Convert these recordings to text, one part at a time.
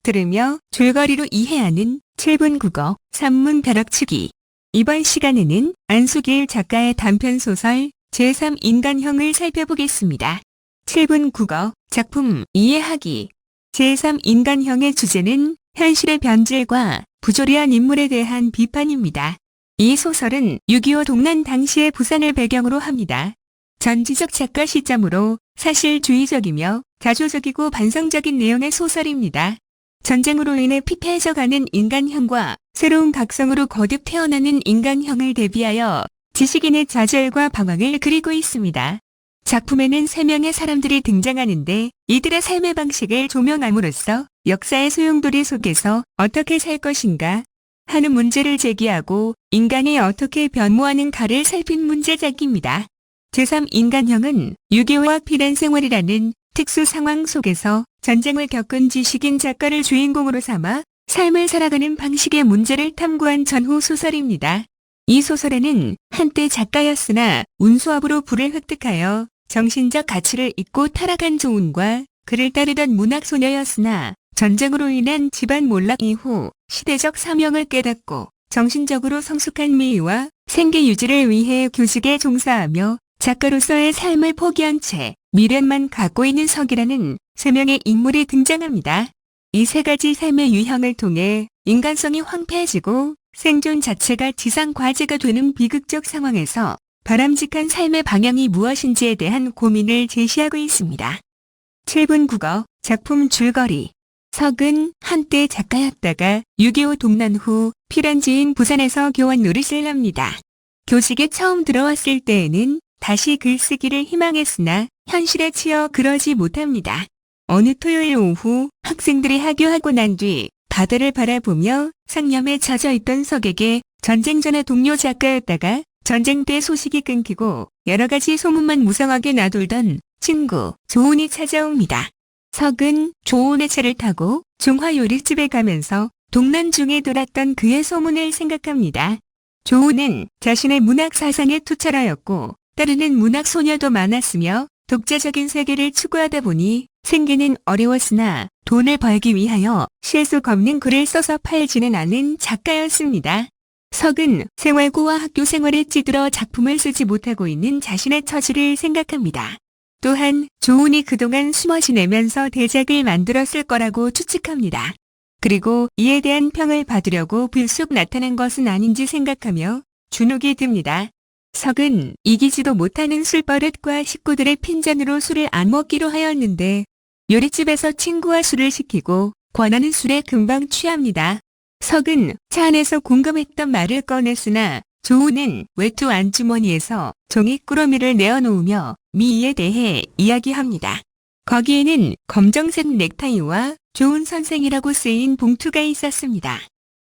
들으며 줄거리로 이해하는 7분 국어 산문 벼락치기. 이번 시간에는 안수길 작가의 단편소설 제3 인간형을 살펴보겠습니다. 7분 국어 작품 이해하기. 제3 인간형의 주제는 현실의 변질과 부조리한 인물에 대한 비판입니다. 이 소설은 6.25 동란 당시의 부산을 배경으로 합니다. 전지적 작가 시점으로 사실주의적이며 자조적이고 반성적인 내용의 소설입니다. 전쟁으로 인해 피폐해져가는 인간형과 새로운 각성으로 거듭 태어나는 인간형을 대비하여 지식인의 좌절과 방황을 그리고 있습니다. 작품에는 3명의 사람들이 등장하는데 이들의 삶의 방식을 조명함으로써 역사의 소용돌이 속에서 어떻게 살 것인가 하는 문제를 제기하고 인간이 어떻게 변모하는가를 살핀 문제작입니다. 제3 인간형은 6.25와 피난 생활이라는 특수 상황 속에서 전쟁을 겪은 지식인 작가를 주인공으로 삼아 삶을 살아가는 방식의 문제를 탐구한 전후 소설입니다. 이 소설에는 한때 작가였으나 운수업으로 부를 획득하여 정신적 가치를 잊고 타락한 조은과 그를 따르던 문학소녀였으나 전쟁으로 인한 집안 몰락 이후 시대적 사명을 깨닫고 정신적으로 성숙한 미희와 생계 유지를 위해 교직에 종사하며 작가로서의 삶을 포기한 채 미련만 갖고 있는 석이라는 3명의 인물이 등장합니다. 이 3가지 삶의 유형을 통해 인간성이 황폐해지고 생존 자체가 지상 과제가 되는 비극적 상황에서 바람직한 삶의 방향이 무엇인지에 대한 고민을 제시하고 있습니다. 7분 국어 작품 줄거리. 석은 한때 작가였다가 6.25 동란 후 피란지인 부산에서 교원 노릇을 합니다. 교직에 처음 들어왔을 때에는 다시 글쓰기를 희망했으나 현실에 치여 그러지 못합니다. 어느 토요일 오후 학생들이 하교하고 난 뒤 바다를 바라보며 상념에 젖어있던 석에게 전쟁 전의 동료 작가였다가 전쟁 때 소식이 끊기고 여러 가지 소문만 무성하게 나돌던 친구 조은이 찾아옵니다. 석은 조은의 차를 타고 중화요리집에 가면서 동란 중에 돌았던 그의 소문을 생각합니다. 조은은 자신의 문학 사상에 투철하였고 따르는 문학 소녀도 많았으며 독자적인 세계를 추구하다 보니 생계는 어려웠으나 돈을 벌기 위하여 실속 없는 글을 써서 팔지는 않은 작가였습니다. 석은 생활고와 학교 생활에 찌들어 작품을 쓰지 못하고 있는 자신의 처지를 생각합니다. 또한 조은이 그동안 숨어 지내면서 대작을 만들었을 거라고 추측합니다. 그리고 이에 대한 평을 받으려고 불쑥 나타난 것은 아닌지 생각하며 주눅이 듭니다. 석은 이기지도 못하는 술버릇과 식구들의 핀잔으로 술을 안 먹기로 하였는데 요리집에서 친구와 술을 시키고 권하는 술에 금방 취합니다. 석은 차 안에서 궁금했던 말을 꺼냈으나 조은은 외투 안주머니에서 종이 꾸러미를 내어놓으며 미희에 대해 이야기합니다. 거기에는 검정색 넥타이와 조은 선생이라고 쓰인 봉투가 있었습니다.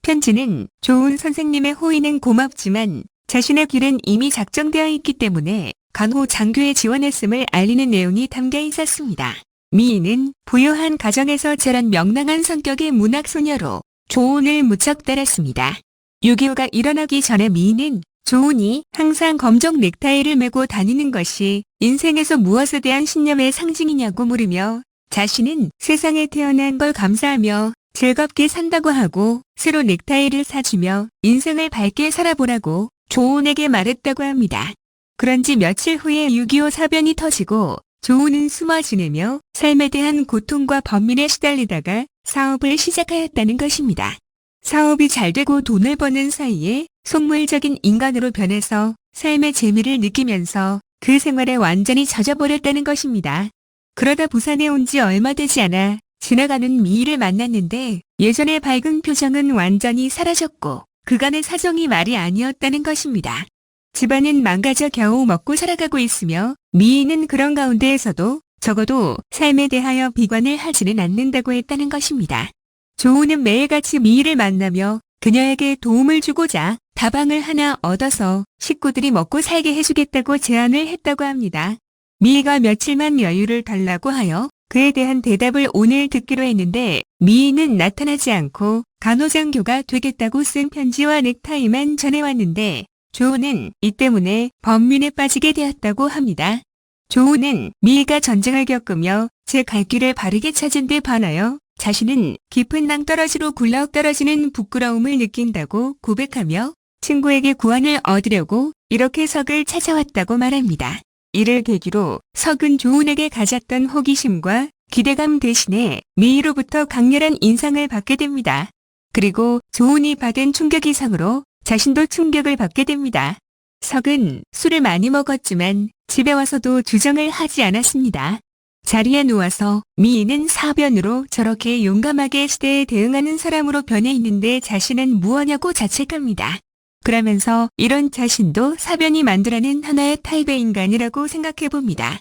편지는 조은 선생님의 호의는 고맙지만 자신의 길은 이미 작정되어 있기 때문에 간호 장교에 지원했음을 알리는 내용이 담겨 있었습니다. 미희는 부유한 가정에서 자란 명랑한 성격의 문학소녀로 조은을 무척 따랐습니다. 6.25가 일어나기 전에 미희는 조은이 항상 검정 넥타이를 메고 다니는 것이 인생에서 무엇에 대한 신념의 상징이냐고 물으며 자신은 세상에 태어난 걸 감사하며 즐겁게 산다고 하고 새로 넥타이를 사주며 인생을 밝게 살아보라고 조은에게 말했다고 합니다. 그런지 며칠 후에 6.25 사변이 터지고 조은은 숨어 지내며 삶에 대한 고통과 번민에 시달리다가 사업을 시작하였다는 것입니다. 사업이 잘 되고 돈을 버는 사이에 속물적인 인간으로 변해서 삶의 재미를 느끼면서 그 생활에 완전히 젖어버렸다는 것입니다. 그러다 부산에 온 지 얼마 되지 않아 지나가는 미희를 만났는데 예전의 밝은 표정은 완전히 사라졌고 그간의 사정이 말이 아니었다는 것입니다. 집안은 망가져 겨우 먹고 살아가고 있으며 미희는 그런 가운데에서도 적어도 삶에 대하여 비관을 하지는 않는다고 했다는 것입니다. 조은은 매일같이 미희를 만나며 그녀에게 도움을 주고자 다방을 하나 얻어서 식구들이 먹고 살게 해주겠다고 제안을 했다고 합니다. 미희가 며칠만 여유를 달라고 하여 그에 대한 대답을 오늘 듣기로 했는데 미희는 나타나지 않고 간호장교가 되겠다고 쓴 편지와 넥타이만 전해왔는데 조은은 이 때문에 번민에 빠지게 되었다고 합니다. 조은은 미희가 전쟁을 겪으며 제 갈 길을 바르게 찾은 데 반하여 자신은 깊은 낭떠러지로 굴러떨어지는 부끄러움을 느낀다고 고백하며 친구에게 구원을 얻으려고 이렇게 석을 찾아왔다고 말합니다. 이를 계기로 석은 조은에게 가졌던 호기심과 기대감 대신에 미희로부터 강렬한 인상을 받게 됩니다. 그리고 조은이 받은 충격 이상으로 자신도 충격을 받게 됩니다. 석은 술을 많이 먹었지만 집에 와서도 주정을 하지 않았습니다. 자리에 누워서 미희는 사변으로 저렇게 용감하게 시대에 대응하는 사람으로 변해 있는데 자신은 무엇냐고 자책합니다. 그러면서 이런 자신도 사변이 만들어낸 하나의 타입의 인간이라고 생각해봅니다.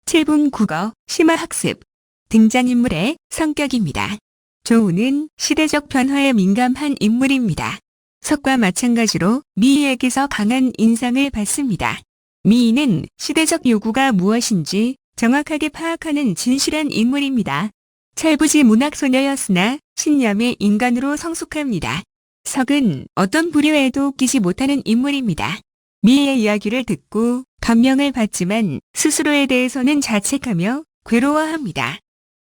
7분 국어 심화학습 등장인물의 성격입니다. 조은은 시대적 변화에 민감한 인물입니다. 석과 마찬가지로 미희에게서 강한 인상을 받습니다. 미희는 시대적 요구가 무엇인지 정확하게 파악하는 진실한 인물입니다. 철부지 문학소녀였으나 신념의 인간으로 성숙합니다. 석은 어떤 불효에도 끼지 못하는 인물입니다. 미희의 이야기를 듣고 감명을 받지만 스스로에 대해서는 자책하며 괴로워합니다.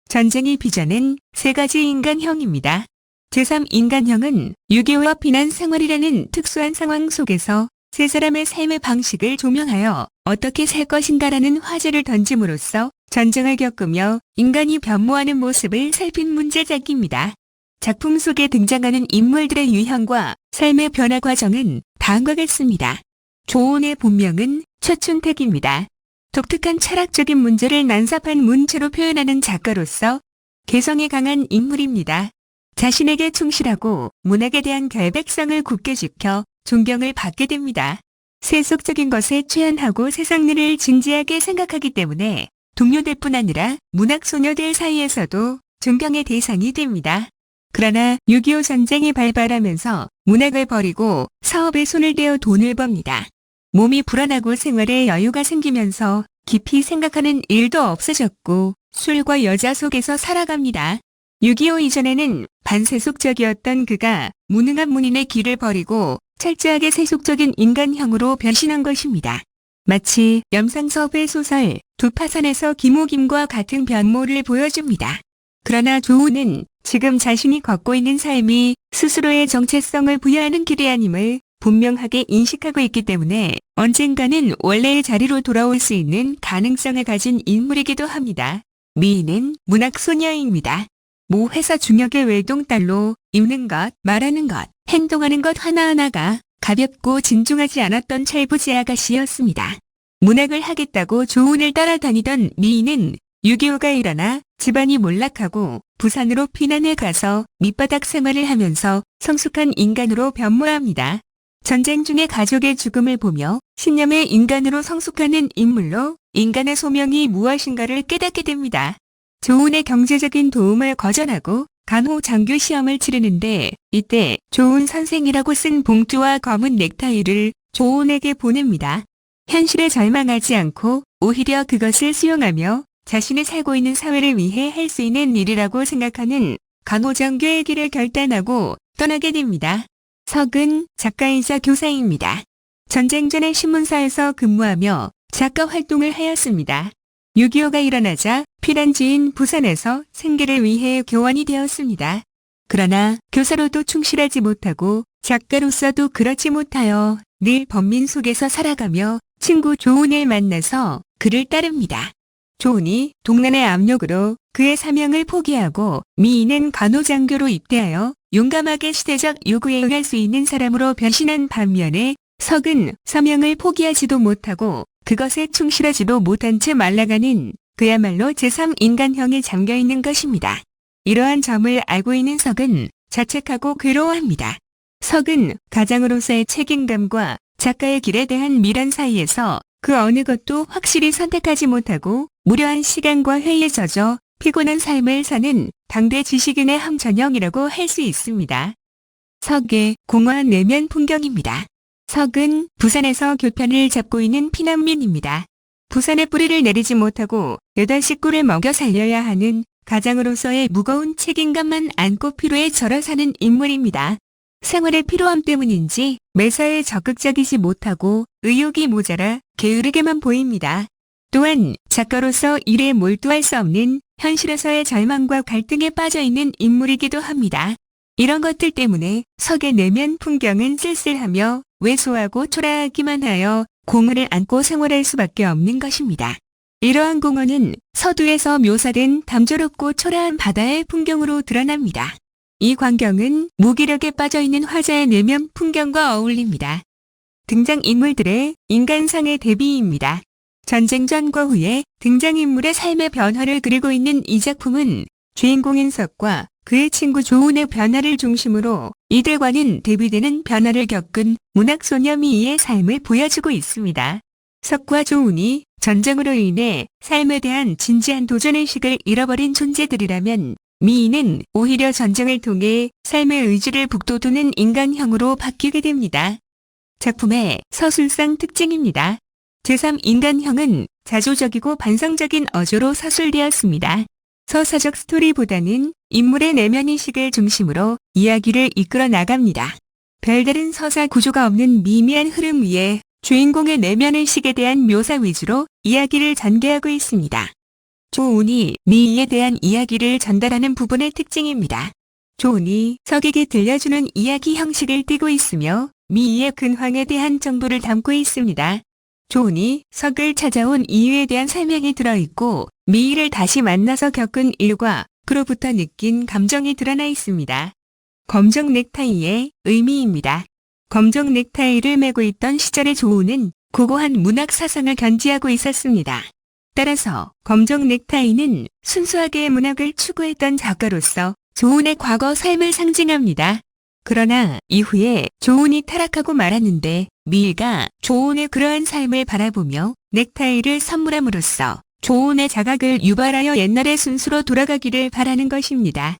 전쟁이 빚어낸 세 가지 인간형입니다. 제3인간형은 6.25와 피난 생활이라는 특수한 상황 속에서 세 사람의 삶의 방식을 조명하여 어떻게 살 것인가라는 화제를 던짐으로써 전쟁을 겪으며 인간이 변모하는 모습을 살핀 문제작입니다. 작품 속에 등장하는 인물들의 유형과 삶의 변화 과정은 다음과 같습니다. 조은의 본명은 최춘택입니다. 독특한 철학적인 문제를 난삽한 문체로 표현하는 작가로서 개성이 강한 인물입니다. 자신에게 충실하고 문학에 대한 결백성을 굳게 지켜 존경을 받게 됩니다. 세속적인 것에 최연하고 세상일을 진지하게 생각하기 때문에 동료들뿐 아니라 문학소녀들 사이에서도 존경의 대상이 됩니다. 그러나 6.25 전쟁이 발발하면서 문학을 버리고 사업에 손을 대어 돈을 법니다. 몸이 불안하고 생활에 여유가 생기면서 깊이 생각하는 일도 없어졌고 술과 여자 속에서 살아갑니다. 6.25 이전에는 반세속적이었던 그가 무능한 문인의 길을 버리고 철저하게 세속적인 인간형으로 변신한 것입니다. 마치 염상섭의 소설 두파산에서 김호김과 같은 변모를 보여줍니다. 그러나 조은은 지금 자신이 걷고 있는 삶이 스스로의 정체성을 부여하는 길이 아님을 분명하게 인식하고 있기 때문에 언젠가는 원래의 자리로 돌아올 수 있는 가능성을 가진 인물이기도 합니다. 미희는 문학소녀입니다. 모 회사 중역의 외동딸로 입는 것, 말하는 것, 행동하는 것 하나하나가 가볍고 진중하지 않았던 철부지 아가씨였습니다. 문학을 하겠다고 조은을 따라다니던 미희는 6.25가 일어나 집안이 몰락하고 부산으로 피난해 가서 밑바닥 생활을 하면서 성숙한 인간으로 변모합니다. 전쟁 중에 가족의 죽음을 보며 신념의 인간으로 성숙하는 인물로 인간의 소명이 무엇인가를 깨닫게 됩니다. 조은의 경제적인 도움을 거절하고 간호장교 시험을 치르는데 이때 조은 선생이라고 쓴 봉투와 검은 넥타이를 조은에게 보냅니다. 현실에 절망하지 않고 오히려 그것을 수용하며 자신이 살고 있는 사회를 위해 할 수 있는 일이라고 생각하는 간호장교의 길을 결단하고 떠나게 됩니다. 석은 작가이자 교사입니다. 전쟁 전에 신문사에서 근무하며 작가 활동을 하였습니다. 6.25가 일어나자 피난지인 부산에서 생계를 위해 교환이 되었습니다. 그러나 교사로도 충실하지 못하고 작가로서도 그렇지 못하여 늘 번민 속에서 살아가며 친구 조은을 만나서 그를 따릅니다. 조은이 동란의 압력으로 그의 사명을 포기하고 미희는 간호장교로 입대하여 용감하게 시대적 요구에 응할 수 있는 사람으로 변신한 반면에 석은 사명을 포기하지도 못하고 그것에 충실하지도 못한 채 말라가는 그야말로 제3인간형에 잠겨있는 것입니다. 이러한 점을 알고 있는 석은 자책하고 괴로워합니다. 석은 가장으로서의 책임감과 작가의 길에 대한 미련 사이에서 그 어느 것도 확실히 선택하지 못하고 무료한 시간과 회의에 젖어 피곤한 삶을 사는 당대 지식인의 함전형이라고 할 수 있습니다. 석의 공허한 내면 풍경입니다. 석은 부산에서 교편을 잡고 있는 피난민입니다. 부산에 뿌리를 내리지 못하고 8식구를 먹여 살려야 하는 가장으로서의 무거운 책임감만 안고 피로에 절어 사는 인물입니다. 생활의 피로함 때문인지 매사에 적극적이지 못하고 의욕이 모자라 게으르게만 보입니다. 또한 작가로서 일에 몰두할 수 없는 현실에서의 절망과 갈등에 빠져 있는 인물이기도 합니다. 이런 것들 때문에 석의 내면 풍경은 쓸쓸하며 왜소하고 초라하기만 하여 공허를 안고 생활할 수밖에 없는 것입니다. 이러한 공허는 서두에서 묘사된 담조롭고 초라한 바다의 풍경으로 드러납니다. 이 광경은 무기력에 빠져있는 화자의 내면 풍경과 어울립니다. 등장인물들의 인간상의 대비입니다. 전쟁 전과 후에 등장인물의 삶의 변화를 그리고 있는 이 작품은 주인공인 석과 그의 친구 조은의 변화를 중심으로 이들과는 대비되는 변화를 겪은 문학소녀 미희의 삶을 보여주고 있습니다. 석과 조은이 전쟁으로 인해 삶에 대한 진지한 도전의식을 잃어버린 존재들이라면 미희는 오히려 전쟁을 통해 삶의 의지를 북돋우는 인간형으로 바뀌게 됩니다. 작품의 서술상 특징입니다. 제3인간형은 자조적이고 반성적인 어조로 서술되었습니다. 서사적 스토리보다는 인물의 내면의식을 중심으로 이야기를 이끌어 나갑니다. 별다른 서사 구조가 없는 미미한 흐름 위에 주인공의 내면의식에 대한 묘사 위주로 이야기를 전개하고 있습니다. 조은이 미희에 대한 이야기를 전달하는 부분의 특징입니다. 조은이 석에게 들려주는 이야기 형식을 띠고 있으며 미희의 근황에 대한 정보를 담고 있습니다. 조은이 석을 찾아온 이유에 대한 설명이 들어있고 미희를 다시 만나서 겪은 일과 그로부터 느낀 감정이 드러나 있습니다. 검정 넥타이의 의미입니다. 검정 넥타이를 메고 있던 시절의 조은은 고고한 문학 사상을 견지하고 있었습니다. 따라서 검정 넥타이는 순수하게 문학을 추구했던 작가로서 조은의 과거 삶을 상징합니다. 그러나 이후에 조은이 타락하고 말았는데 미희가 조은의 그러한 삶을 바라보며 넥타이를 선물함으로써 조은의 자각을 유발하여 옛날의 순수로 돌아가기를 바라는 것입니다.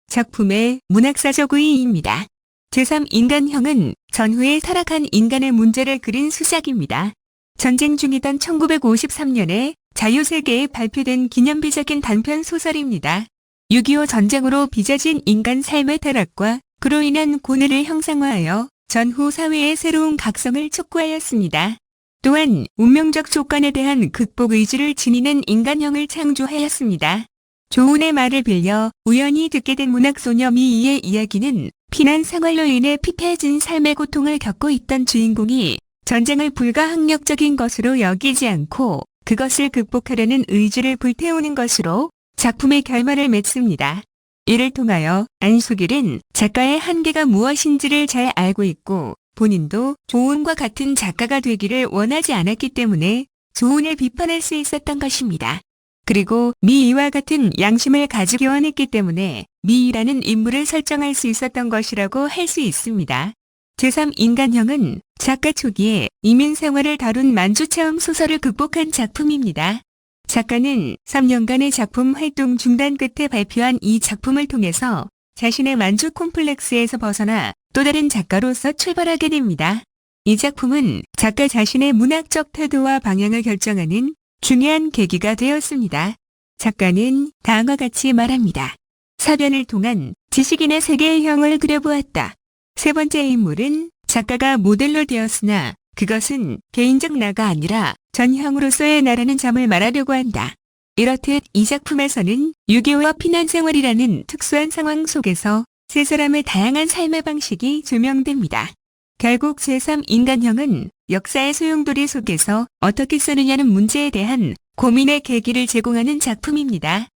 작품의 문학사적 의의입니다. 제3인간형은 전후에 타락한 인간의 문제를 그린 수작입니다. 전쟁 중이던 1953년에 자유세계에 발표된 기념비적인 단편 소설입니다. 6.25 전쟁으로 빚어진 인간 삶의 타락과 그로 인한 고뇌를 형상화하여 전후 사회의 새로운 각성을 촉구하였습니다. 또한 운명적 조건에 대한 극복 의지를 지니는 인간형을 창조하였습니다. 조은의 말을 빌려 우연히 듣게 된 문학소녀 미희의 이야기는 피난 생활로 인해 피폐해진 삶의 고통을 겪고 있던 주인공이 전쟁을 불가항력적인 것으로 여기지 않고 그것을 극복하려는 의지를 불태우는 것으로 작품의 결말을 맺습니다. 이를 통하여 안수길은 작가의 한계가 무엇인지를 잘 알고 있고 본인도 조은과 같은 작가가 되기를 원하지 않았기 때문에 조은을 비판할 수 있었던 것입니다. 그리고 미희와 같은 양심을 가지기 원했기 때문에 미희라는 인물을 설정할 수 있었던 것이라고 할 수 있습니다. 제3인간형은 작가 초기에 이민 생활을 다룬 만주체험 소설을 극복한 작품입니다. 작가는 3년간의 작품 활동 중단 끝에 발표한 이 작품을 통해서 자신의 만주 콤플렉스에서 벗어나 또 다른 작가로서 출발하게 됩니다. 이 작품은 작가 자신의 문학적 태도와 방향을 결정하는 중요한 계기가 되었습니다. 작가는 다음과 같이 말합니다. 사변을 통한 지식인의 세계형을 그려보았다. 세 번째 인물은 작가가 모델로 되었으나 그것은 개인적 나가 아니라 전형으로서의 나라는 점을 말하려고 한다. 이렇듯 이 작품에서는 6.25와 피난생활이라는 특수한 상황 속에서 세 사람의 다양한 삶의 방식이 조명됩니다. 결국 제3인간형은 역사의 소용돌이 속에서 어떻게 쓰느냐는 문제에 대한 고민의 계기를 제공하는 작품입니다.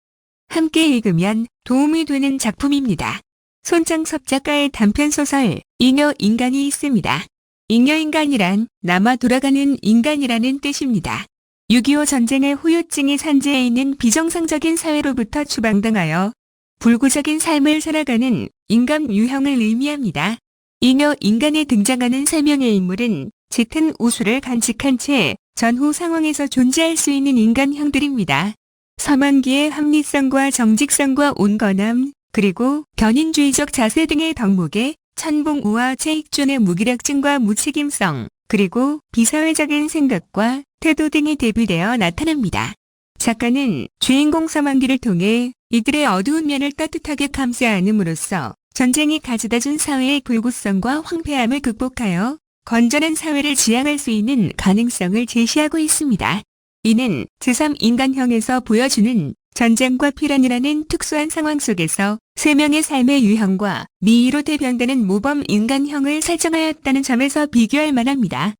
함께 읽으면 도움이 되는 작품입니다. 손창섭 작가의 단편소설 잉여인간이 있습니다. 잉여인간이란 남아 돌아가는 인간이라는 뜻입니다. 6.25 전쟁의 후유증이 산재해 있는 비정상적인 사회로부터 추방당하여 불구적인 삶을 살아가는 인간 유형을 의미합니다. 잉여인간에 등장하는 세 명의 인물은 짙은 우수를 간직한 채 전후 상황에서 존재할 수 있는 인간형들입니다. 서만기의 합리성과 정직성과 온건함, 그리고 견인주의적 자세 등의 덕목에 천봉우와 최익준의 무기력증과 무책임성, 그리고 비사회적인 생각과 태도 등이 대비되어 나타납니다. 작가는 주인공 서만기를 통해 이들의 어두운 면을 따뜻하게 감싸안음으로써 전쟁이 가져다준 사회의 불구성과 황폐함을 극복하여 건전한 사회를 지향할 수 있는 가능성을 제시하고 있습니다. 이는 제3인간형에서 보여주는 전쟁과 피란이라는 특수한 상황 속에서 3명의 삶의 유형과 미의로 대변되는 모범 인간형을 설정하였다는 점에서 비교할 만합니다.